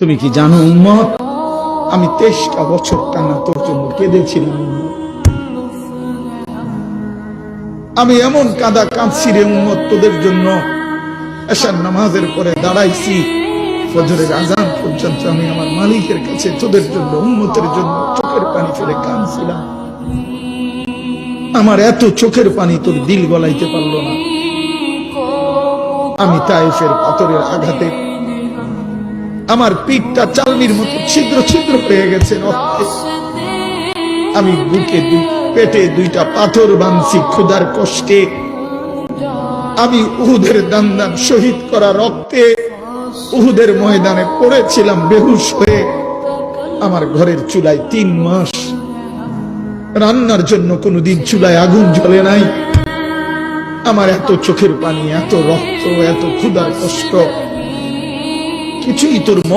তুমি কি জানো উম্মত, আমি 23টা বছর টানা তোর জন্য কেঁদেছিলাম। আমি এমন কাঁদা কাঁদছি রে উম্মত তোদের জন্য। এশার নামাজের পরে দাঁড়াইছি, ফজরের আজান পর্যন্ত আমি আমার মালিকের কাছে তোদের জন্য, উম্মতের জন্য চোখের পানি ফেলে কাঁদছিলাম। আমার এত চোখের পানি তোর দিল গলাইতে পারলো না। আমি তায়েফের পাথরের আঘাতে আমার পিঠটা চালনির মতো ছিদ্র ছিদ্র হয়ে গেছে রক্তে। আমি বুকে পেটে 2টা পাথর বাঁধছি ক্ষুধার কষ্টে। আমি উহুদের দান্দান শহীদ করা রক্তে উহুদের ময়দানে পড়েছিলাম বেহুশ হয়ে। আমার ঘরের চুলায় 3 মাস রান্নার জন্য কোনোদিন চুলায় আগুন জ্বলে নাই। আমার এত চোখের পানি, এত রক্ত, এত ক্ষুধার কষ্ট কিছুই তোর